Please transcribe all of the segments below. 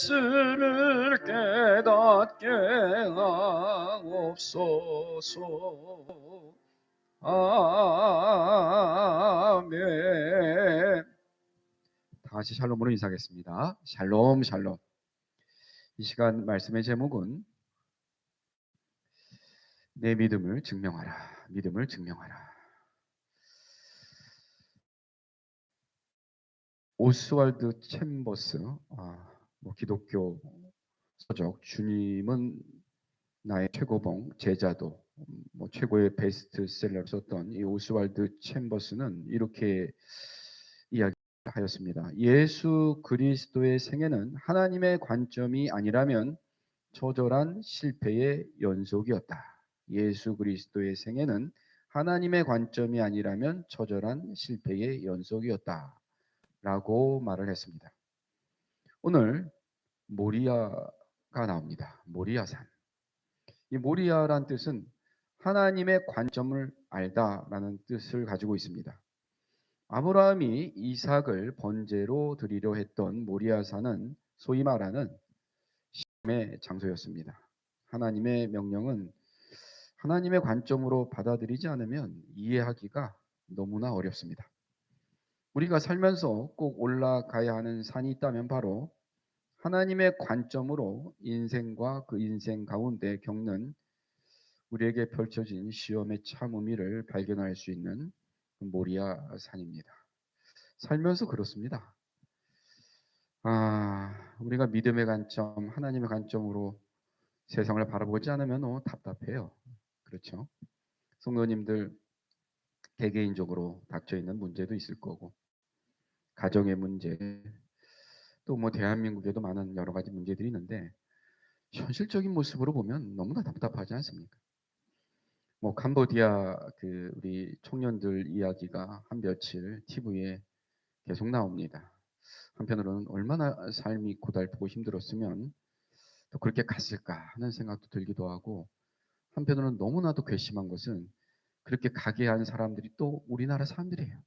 예수를 깨닫게 하옵소서. 아멘. 다 같이 샬롬으로 인사하겠습니다. 샬롬 샬롬. 이 시간 말씀의 제목은 내 믿음을 증명하라. 믿음을 증명하라. 오스왈드 챔버스, 기독교 서적 주님은 나의 최고봉 제자도, 최고의 베스트셀러를 썼던 이 오스왈드 챔버스는 이렇게 이야기하였습니다. 예수 그리스도의 생애는 하나님의 관점이 아니라면 처절한 실패의 연속이었다. 예수 그리스도의 생애는 하나님의 관점이 아니라면 처절한 실패의 연속이었다. 라고 말을 했습니다. 오늘 모리아가 나옵니다. 모리아산. 이 모리아란 뜻은 하나님의 관점을 알다라는 뜻을 가지고 있습니다. 아브라함이 이삭을 번제로 드리려 했던 모리아산은 소위 말하는 시험의 장소였습니다. 하나님의 명령은 하나님의 관점으로 받아들이지 않으면 이해하기가 너무나 어렵습니다. 우리가 살면서 꼭 올라가야 하는 산이 있다면 바로 하나님의 관점으로 인생과 그 인생 가운데 겪는 우리에게 펼쳐진 시험의 참 의미를 발견할 수 있는 모리아 산입니다. 살면서 그렇습니다. 우리가 믿음의 관점, 하나님의 관점으로 세상을 바라보지 않으면 너무 답답해요. 그렇죠? 성도님들 개개인적으로 닥쳐 있는 문제도 있을 거고, 가정의 문제, 또 대한민국에도 많은 여러 가지 문제들이 있는데 현실적인 모습으로 보면 너무나 답답하지 않습니까? 캄보디아 우리 청년들 이야기가 한 며칠 TV에 계속 나옵니다. 한편으로는 얼마나 삶이 고달프고 힘들었으면 또 그렇게 갔을까 하는 생각도 들기도 하고, 한편으로는 너무나도 괘씸한 것은 그렇게 가게 한 사람들이 또 우리나라 사람들이에요.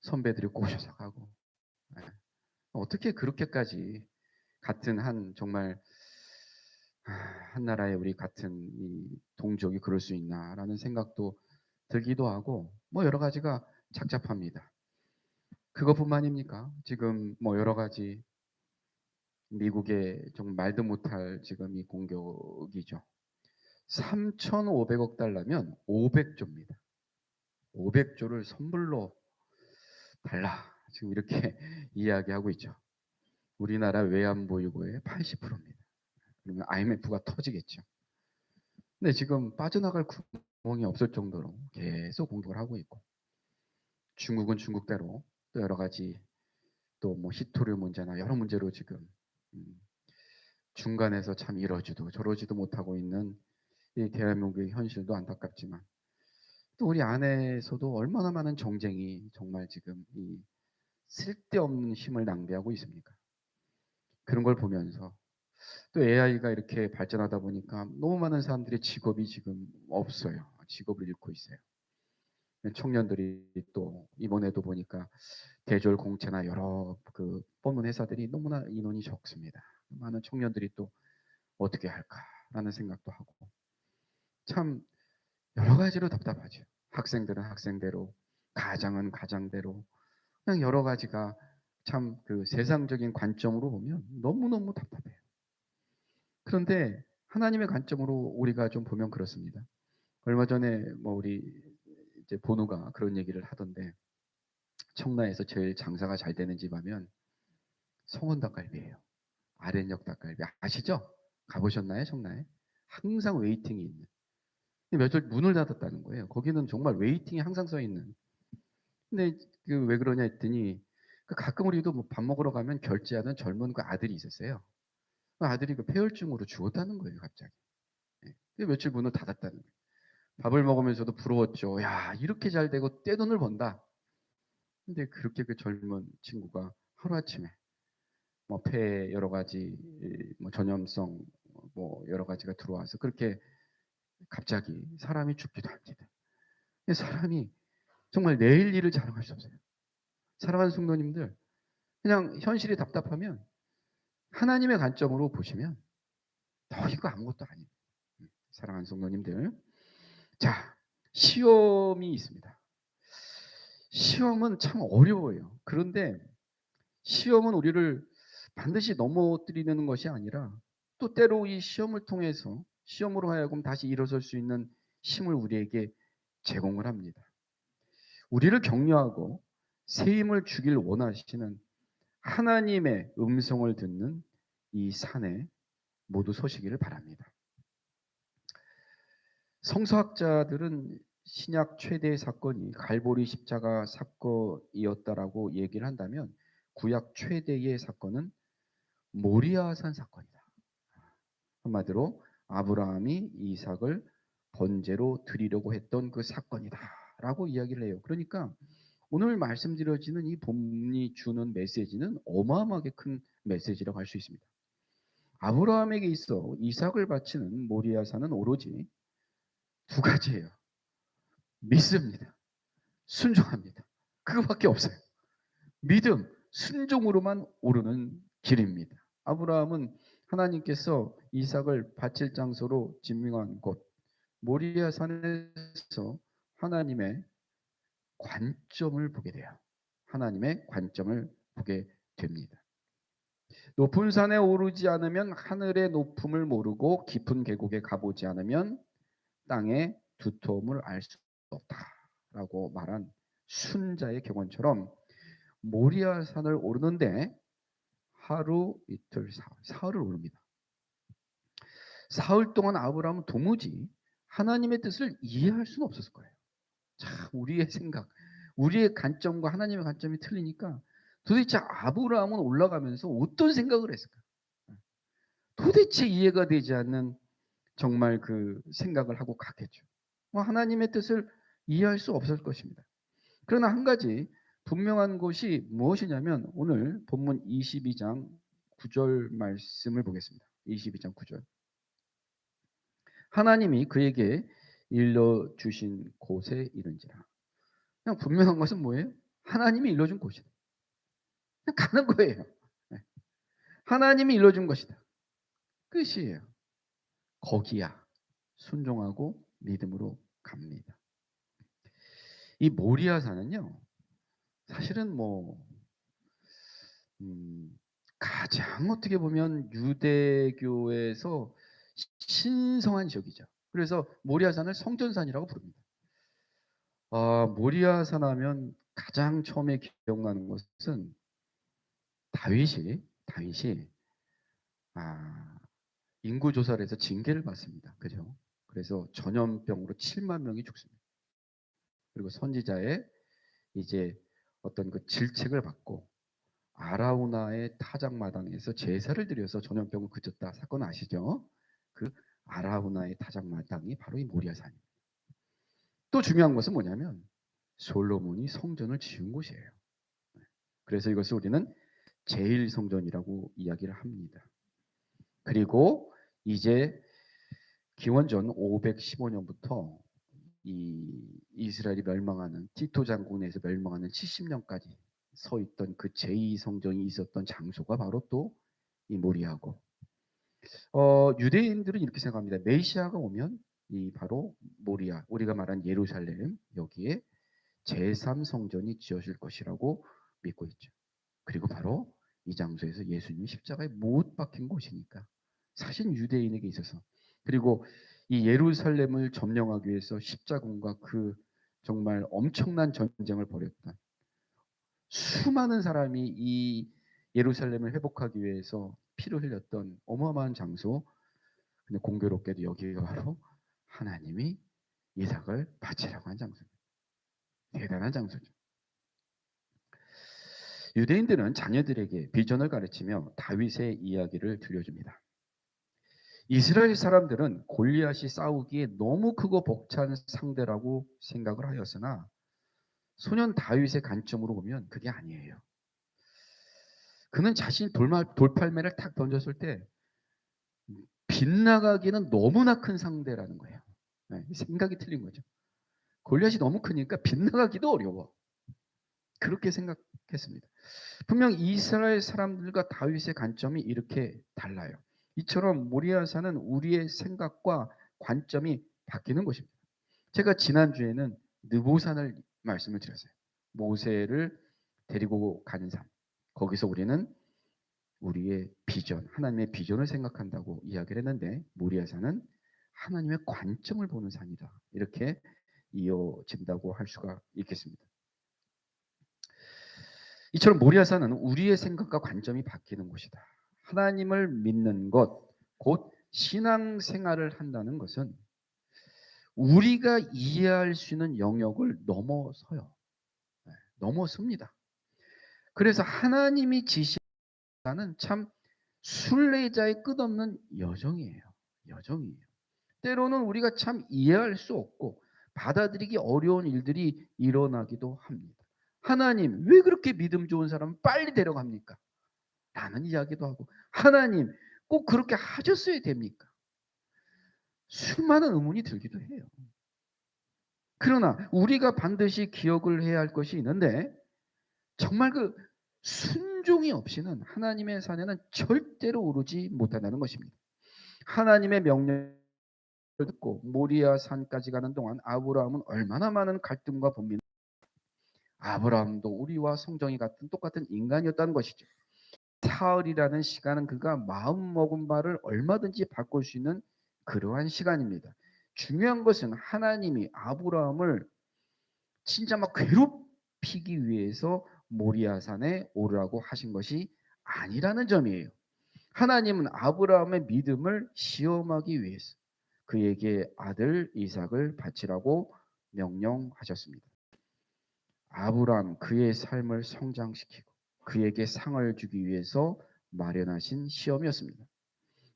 선배들이 꼬셔서 가고. 어떻게 그렇게까지 같은 정말 한 나라의 우리 같은 이 동족이 그럴 수 있나라는 생각도 들기도 하고, 여러 가지가 착잡합니다. 그것뿐만입니까? 지금 여러 가지 미국의 정말 말도 못할 지금 이 공격이죠. 3,500억 달러면 500조입니다. 500조를 선불로 달라. 지금 이렇게 이야기하고 있죠. 우리나라 외환보유고의 80%입니다. 그러면 IMF가 터지겠죠. 근데 지금 빠져나갈 구멍이 없을 정도로 계속 공격을 하고 있고, 중국은 중국대로 또 여러 가지 또 히토류 문제나 여러 문제로 지금 중간에서 참 이러지도 저러지도 못하고 있는 이 대한민국의 현실도 안타깝지만, 또 우리 안에서도 얼마나 많은 정쟁이 정말 지금 이 쓸데없는 힘을 낭비하고 있습니까? 그런 걸 보면서 또 AI가 이렇게 발전하다 보니까 너무 많은 사람들의 직업이 지금 없어요. 직업을 잃고 있어요. 청년들이 또 이번에도 보니까 대졸 공채나 여러 뽑는 회사들이 너무나 인원이 적습니다. 많은 청년들이 또 어떻게 할까라는 생각도 하고, 참 여러 가지로 답답하죠. 학생들은 학생대로, 가장은 가장대로, 그냥 여러 가지가 참 세상적인 관점으로 보면 너무너무 답답해요. 그런데 하나님의 관점으로 우리가 좀 보면 그렇습니다. 얼마 전에 우리 이제 본우가 그런 얘기를 하던데, 청라에서 제일 장사가 잘 되는 집 하면 성원 닭갈비예요. 아랫역 닭갈비 아시죠? 가보셨나요, 청라에? 항상 웨이팅이 있는. 며칠 문을 닫았다는 거예요. 거기는 정말 웨이팅이 항상 써 있는. 근데 왜 그러냐 했더니, 가끔 우리도 밥 먹으러 가면 결제하는 젊은 아들이 있었어요. 그 아들이 폐혈증으로 죽었다는 거예요, 갑자기. 예. 며칠 문을 닫았다는 거예요. 밥을 먹으면서도 부러웠죠. 야, 이렇게 잘 되고 떼돈을 번다. 근데 그렇게 젊은 친구가 하루아침에 폐에 여러 가지 전염성 여러 가지가 들어와서 그렇게 갑자기 사람이 죽기도 합니다. 사람이 정말 내일 일을 자랑할 수 없어요. 사랑하는 성도님들, 그냥 현실이 답답하면 하나님의 관점으로 보시면 이거 아무것도 아니에요. 사랑하는 성도님들. 자, 시험이 있습니다. 시험은 참 어려워요. 그런데 시험은 우리를 반드시 넘어뜨리는 것이 아니라 또 때로 이 시험을 통해서 시험으로 하여금 다시 일어설 수 있는 힘을 우리에게 제공을 합니다. 우리를 격려하고 새 힘을 주길 원하시는 하나님의 음성을 듣는 이 산에 모두 서시기를 바랍니다. 성서학자들은 신약 최대의 사건이 갈보리 십자가 사건이었다라고 얘기를 한다면 구약 최대의 사건은 모리아산 사건이다. 한마디로 아브라함이 이삭을 번제로 드리려고 했던 그 사건이다라고 이야기를 해요. 그러니까 오늘 말씀드려지는 이 본문이 주는 메시지는 어마어마하게 큰 메시지라고 할 수 있습니다. 아브라함에게 있어 이삭을 바치는 모리아산은 오로지 두 가지예요. 믿습니다. 순종합니다. 그거밖에 없어요. 믿음, 순종으로만 오르는 길입니다. 아브라함은 하나님께서 이삭을 바칠 장소로 지명한 곳 모리아산에서 하나님의 관점을 보게 돼요. 하나님의 관점을 보게 됩니다. 높은 산에 오르지 않으면 하늘의 높음을 모르고 깊은 계곡에 가보지 않으면 땅의 두터움을 알 수 없다라고 말한 순자의 격언처럼 모리아산을 오르는데 하루 이틀 사흘을 오릅니다. 사흘 동안 아브라함은 도무지 하나님의 뜻을 이해할 수는 없었을 거예요. 자, 우리의 생각, 우리의 관점과 하나님의 관점이 틀리니까 도대체 아브라함은 올라가면서 어떤 생각을 했을까? 도대체 이해가 되지 않는 정말 그 생각을 하고 갔겠죠. 하나님의 뜻을 이해할 수 없을 것입니다. 그러나 한 가지 분명한 것이 무엇이냐면 오늘 본문 22장 9절 말씀을 보겠습니다. 22장 9절. 하나님이 그에게 일러주신 곳에 이른지라. 그냥 분명한 것은 뭐예요? 하나님이 일러준 곳이다. 그냥 가는 거예요. 하나님이 일러준 것이다. 끝이에요. 거기야. 순종하고 믿음으로 갑니다. 이 모리아산은요. 사실은 가장 어떻게 보면 유대교에서 신성한 지역이죠. 그래서 모리아산을 성전산이라고 부릅니다. 모리아산 하면 가장 처음에 기억나는 것은 다윗이 인구 조사를 해서 징계를 받습니다. 그죠? 그래서 전염병으로 7만 명이 죽습니다. 그리고 선지자의 이제 어떤 그 질책을 받고 아라우나의 타작마당에서 제사를 드려서 전염병을 그쳤다. 사건 아시죠? 그 아라우나의 타작마당이 바로 이 모리아산입니다. 또 중요한 것은 뭐냐면 솔로몬이 성전을 지은 곳이에요. 그래서 이것을 우리는 제1성전이라고 이야기를 합니다. 그리고 이제 기원전 515년부터 이 이스라엘이 멸망하는 티토 장군에서 멸망하는 70년까지 서 있던 그 제2성전이 있었던 장소가 바로 또 이 모리아고, 유대인들은 이렇게 생각합니다. 메시아가 오면 이 바로 모리아, 우리가 말한 예루살렘 여기에 제3성전이 지어질 것이라고 믿고 있죠. 그리고 바로 이 장소에서 예수님이 십자가에 못 박힌 곳이니까 사실 유대인에게 있어서, 그리고 이 예루살렘을 점령하기 위해서 십자군과 그 정말 엄청난 전쟁을 벌였던 수많은 사람이 이 예루살렘을 회복하기 위해서 피를 흘렸던 어마어마한 장소. 근데 공교롭게도 여기가 바로 하나님이 이삭을 바치라고 한 장소입니다. 대단한 장소죠. 유대인들은 자녀들에게 비전을 가르치며 다윗의 이야기를 들려줍니다. 이스라엘 사람들은 골리앗이 싸우기에 너무 크고 벅찬 상대라고 생각을 하였으나 소년 다윗의 관점으로 보면 그게 아니에요. 그는 자신이 돌팔매를 탁 던졌을 때 빗나가기는 너무나 큰 상대라는 거예요. 생각이 틀린 거죠. 골리앗이 너무 크니까 빗나가기도 어려워. 그렇게 생각. 했습니다. 분명 이스라엘 사람들과 다윗의 관점이 이렇게 달라요. 이처럼 모리아사는 우리의 생각과 관점이 바뀌는 것입니다. 제가 지난주에는 느보산을 말씀을 드렸어요. 모세를 데리고 가는 삶. 거기서 우리는 우리의 비전, 하나님의 비전을 생각한다고 이야기를 했는데 모리아산은 하나님의 관점을 보는 산이다. 이렇게 이어진다고 할 수가 있겠습니다. 이처럼 모리아산은 우리의 생각과 관점이 바뀌는 곳이다. 하나님을 믿는 것, 곧 신앙생활을 한다는 것은 우리가 이해할 수 있는 영역을 넘어서요. 넘어섭니다. 그래서 하나님이 지시하는 참 순례자의 끝없는 여정이에요. 여정이에요. 때로는 우리가 참 이해할 수 없고 받아들이기 어려운 일들이 일어나기도 합니다. 하나님, 왜 그렇게 믿음 좋은 사람 빨리 데려갑니까? 라는 이야기도 하고, 하나님, 꼭 그렇게 하셨어야 됩니까? 수많은 의문이 들기도 해요. 그러나 우리가 반드시 기억을 해야 할 것이 있는데, 정말 그 순종이 없이는 하나님의 산에는 절대로 오르지 못한다는 것입니다. 하나님의 명령을 듣고 모리아 산까지 가는 동안 아브라함은 얼마나 많은 갈등과 분민. 아브라함도 우리와 성정이 같은 똑같은 인간이었다는 것이죠. 사흘이라는 시간은 그가 마음 먹은 바를 얼마든지 바꿀 수 있는 그러한 시간입니다. 중요한 것은 하나님이 아브라함을 진짜 막 괴롭히기 위해서 모리아산에 오르라고 하신 것이 아니라는 점이에요. 하나님은 아브라함의 믿음을 시험하기 위해서 그에게 아들 이삭을 바치라고 명령하셨습니다. 아브라함 그의 삶을 성장시키고 그에게 상을 주기 위해서 마련하신 시험이었습니다.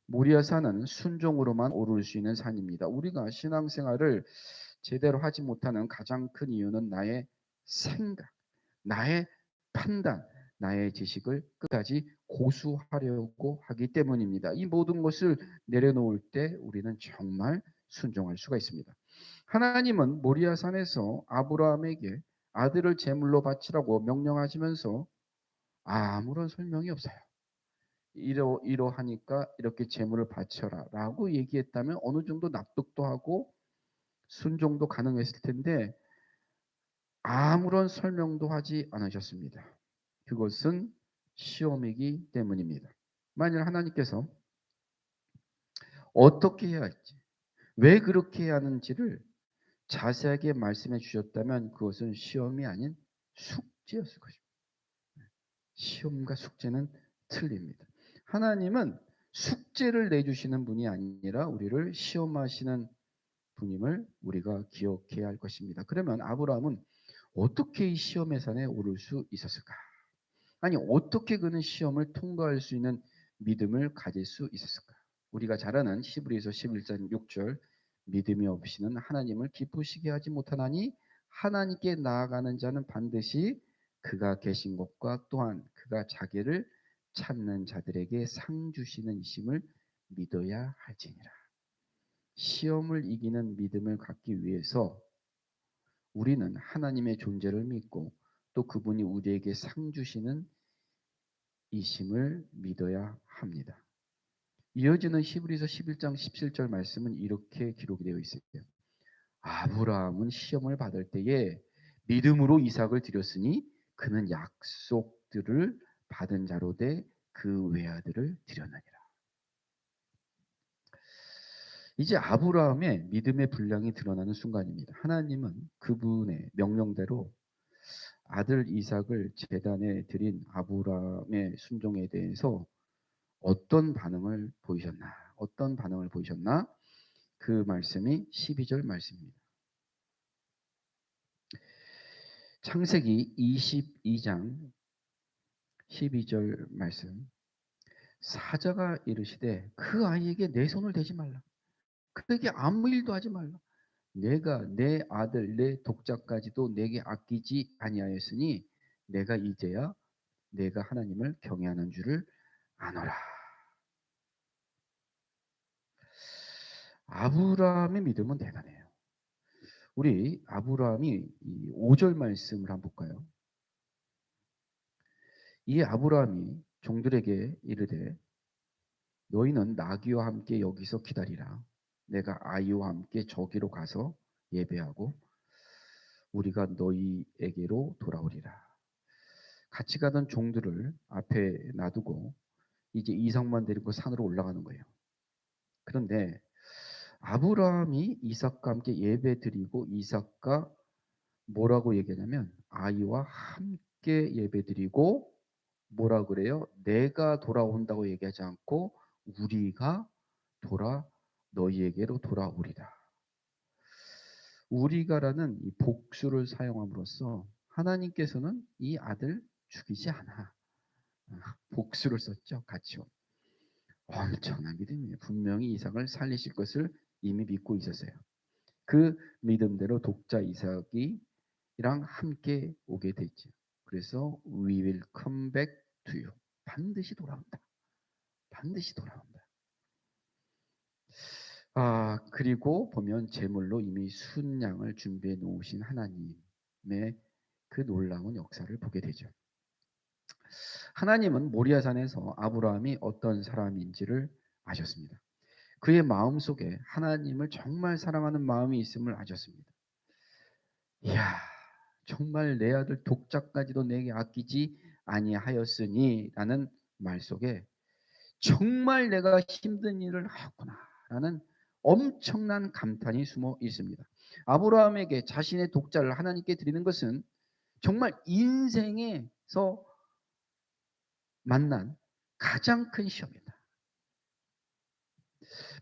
모리아산은 순종으로만 오를 수 있는 산입니다. 우리가 신앙생활을 제대로 하지 못하는 가장 큰 이유는 나의 생각, 나의 판단, 나의 지식을 끝까지 고수하려고 하기 때문입니다. 이 모든 것을 내려놓을 때 우리는 정말 순종할 수가 있습니다. 하나님은 모리아산에서 아브라함에게 아들을 제물로 바치라고 명령하시면서 아무런 설명이 없어요. 이러하니까 이렇게 제물을 바쳐라라고 얘기했다면 어느 정도 납득도 하고 순종도 가능했을 텐데 아무런 설명도 하지 않으셨습니다. 그것은 시험이기 때문입니다. 만일 하나님께서 어떻게 해야 할지, 왜 그렇게 해야 하는지를 자세하게 말씀해 주셨다면 그것은 시험이 아닌 숙제였을 것입니다. 시험과 숙제는 틀립니다. 하나님은 숙제를 내주시는 분이 아니라 우리를 시험하시는 분임을 우리가 기억해야 할 것입니다. 그러면 아브라함은 어떻게 이 시험의 산에 오를 수 있었을까? 아니 어떻게 그는 시험을 통과할 수 있는 믿음을 가질 수 있었을까? 우리가 잘 아는 히브리서 11장 6절 믿음이 없이는 하나님을 기쁘시게 하지 못하나니 하나님께 나아가는 자는 반드시 그가 계신 것과 또한 그가 자기를 찾는 자들에게 상 주시는 이심을 믿어야 할지니라. 시험을 이기는 믿음을 갖기 위해서 우리는 하나님의 존재를 믿고 또 그분이 우리에게 상 주시는 이심을 믿어야 합니다. 이어지는 히브리서 11장 17절 말씀은 이렇게 기록이 되어 있어요. 아브라함은 시험을 받을 때에 믿음으로 이삭을 드렸으니 그는 약속들을 받은 자로 돼 그 외아들을 드렸느니라. 이제 아브라함의 믿음의 분량이 드러나는 순간입니다. 하나님은 그분의 명령대로 아들 이삭을 제단에 드린 아브라함의 순종에 대해서 어떤 반응을 보이셨나? 어떤 반응을 보이셨나? 그 말씀이 12절 말씀입니다. 창세기 22장 12절 말씀. 사자가 이르시되 그 아이에게 내 손을 대지 말라. 그에게 아무 일도 하지 말라. 내가 내 아들 내 독자까지도 내게 아끼지 아니하였으니 내가 이제야 내가 하나님을 경외하는 줄을 아노라. 아브라함의 믿음은 대단해요. 우리 아브라함이 이 5절 말씀을 한번 볼까요? 이 아브라함이 종들에게 이르되 너희는 나귀와 함께 여기서 기다리라. 내가 아이와 함께 저기로 가서 예배하고 우리가 너희에게로 돌아오리라. 같이 가던 종들을 앞에 놔두고 이제 이삭만 데리고 산으로 올라가는 거예요. 그런데 아브라함이 이삭과 함께 예배 드리고 이삭과 뭐라고 얘기하냐면 아이와 함께 예배 드리고 뭐라 그래요? 내가 돌아온다고 얘기하지 않고 우리가 돌아 너희에게로 돌아오리라. 우리가라는 이 복수를 사용함으로써 하나님께서는 이 아들 죽이지 않아. 복수를 썼죠. 같이요. 엄청난 믿음이에요. 분명히 이삭을 살리실 것을 이미 믿고 있었어요. 그 믿음대로 독자 이삭이랑 함께 오게 됐죠. 그래서 we will come back to you. 반드시 돌아온다. 반드시 돌아온다. 그리고 보면 제물로 이미 순양을 준비해 놓으신 하나님의 그 놀라운 역사를 보게 되죠. 하나님은 모리아산에서 아브라함이 어떤 사람인지를 아셨습니다. 그의 마음속에 하나님을 정말 사랑하는 마음이 있음을 아셨습니다. 이야, 정말 내 아들 독자까지도 내게 아끼지 아니하였으니 라는 말 속에 정말 내가 힘든 일을 하였구나라는 엄청난 감탄이 숨어 있습니다. 아브라함에게 자신의 독자를 하나님께 드리는 것은 정말 인생에서 만난 가장 큰 시험이다.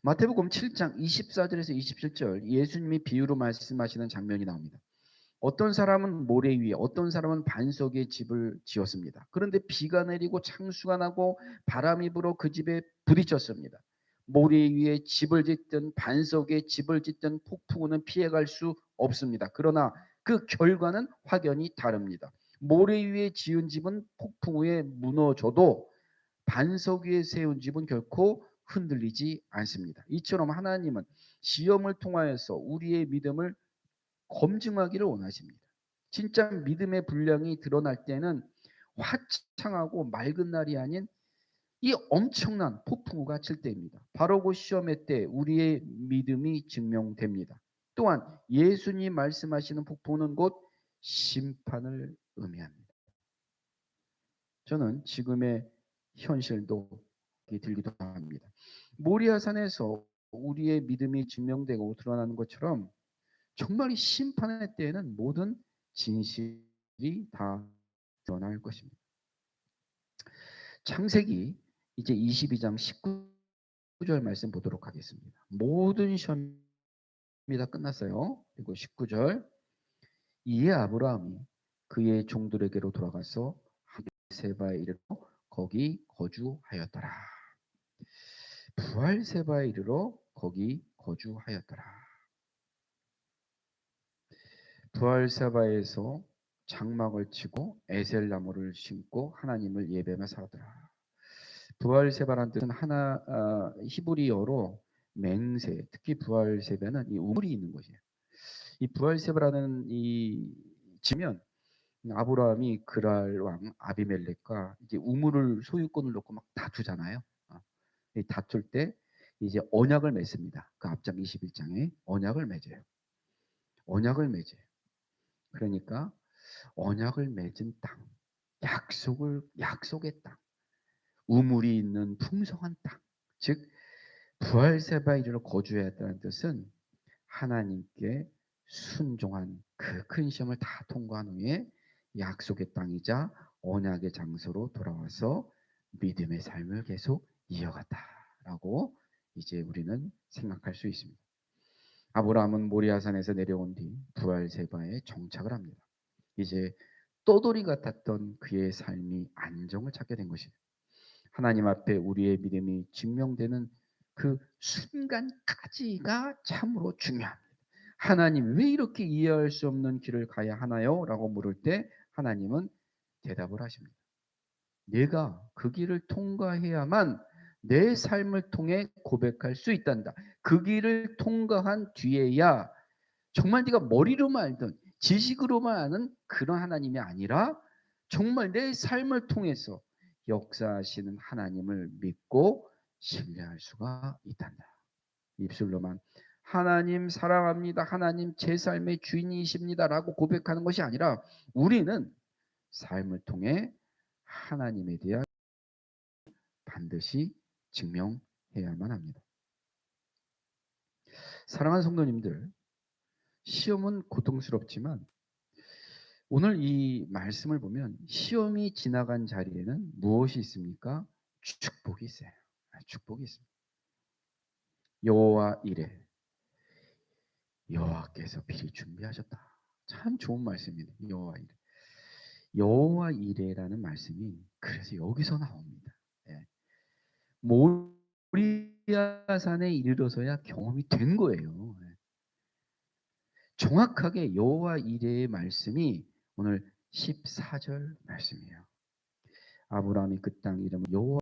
마태복음 7장 24절에서 27절 예수님이 비유로 말씀하시는 장면이 나옵니다. 어떤 사람은 모래 위에 어떤 사람은 반석 위에 집을 지었습니다. 그런데 비가 내리고 창수가 나고 바람이 불어 그 집에 부딪혔습니다. 모래 위에 집을 짓든 반석 위에 집을 짓든 폭풍우는 피해갈 수 없습니다. 그러나 그 결과는 확연히 다릅니다. 모래 위에 지은 집은 폭풍 후에 무너져도 반석 위에 세운 집은 결코 흔들리지 않습니다. 이처럼 하나님은 시험을 통하여서 우리의 믿음을 검증하기를 원하십니다. 진짜 믿음의 분량이 드러날 때는 화창하고 맑은 날이 아닌 이 엄청난 폭풍우가 칠 때입니다. 바로 그 시험의 때 우리의 믿음이 증명됩니다. 또한 예수님 말씀하시는 폭풍우는 곧 심판을 의미합니다. 저는 지금의 현실도 들기도 합니다. 모리아산에서 우리의 믿음이 증명되고 드러나는 것처럼 정말 이 심판의 때에는 모든 진실이 다 드러날 것입니다. 창세기 이제 22장 19절 말씀 보도록 하겠습니다. 모든 시험이 다 끝났어요. 그리고 19절 이에 아브라함이 그의 종들에게로 돌아가서 부할세바에 이르러 거기 거주하였더라. 부할세바에 이르러 거기 거주하였더라. 부할세바에서 장막을 치고 에셀나무를 심고 하나님을 예배하며 살았더라. 부할세바라는 뜻은 히브리어로 맹세, 특히 부할세바는 이 우물이 있는 것이에요. 이 부할세바라는 이 지면 아브라함이 그랄 왕 아비멜렉과 이제 우물을 소유권을 놓고 막 다투잖아요. 다툴 때 이제 언약을 맺습니다. 그 앞장 21장에 언약을 맺어요. 언약을 맺어요. 그러니까 언약을 맺은 땅, 약속의 땅, 우물이 있는 풍성한 땅, 즉 부할세바에 이르러 거주해야 했다는 뜻은 하나님께 순종한 그 큰 시험을 다 통과한 후에 약속의 땅이자 언약의 장소로 돌아와서 믿음의 삶을 계속 이어갔다라고 이제 우리는 생각할 수 있습니다. 아브라함은 모리아산에서 내려온 뒤 부할세바에 정착을 합니다. 이제 떠돌이 같았던 그의 삶이 안정을 찾게 된 것입니다. 하나님 앞에 우리의 믿음이 증명되는 그 순간까지가 참으로 중요합니다. 하나님 왜 이렇게 이해할 수 없는 길을 가야 하나요? 라고 물을 때 하나님은 대답을 하십니다. 내가 그 길을 통과해야만 내 삶을 통해 고백할 수 있단다. 그 길을 통과한 뒤에야 정말 네가 머리로만 알던 지식으로만 아는 그런 하나님이 아니라 정말 내 삶을 통해서 역사하시는 하나님을 믿고 신뢰할 수가 있단다. 입술로만 하나님 사랑합니다. 하나님 제 삶의 주인이십니다라고 고백하는 것이 아니라 우리는 삶을 통해 하나님에 대한 반드시 증명해야만 합니다. 사랑하는 성도님들, 시험은 고통스럽지만 오늘 이 말씀을 보면 시험이 지나간 자리에는 무엇이 있습니까? 축복이 있어요. 축복이 있습니다. 여호와 이레, 여호와께서 미리 준비하셨다. 참 좋은 말씀입니다. 여호와 이레. 여호와 이레라는 말씀이 그래서 여기서 나옵니다. 예. 모리아산에 이르러서야 경험이 된 거예요. 예. 정확하게 여호와 이레의 말씀이 오늘 14절 말씀이에요. 아브라함이 그 땅 이름을 여호와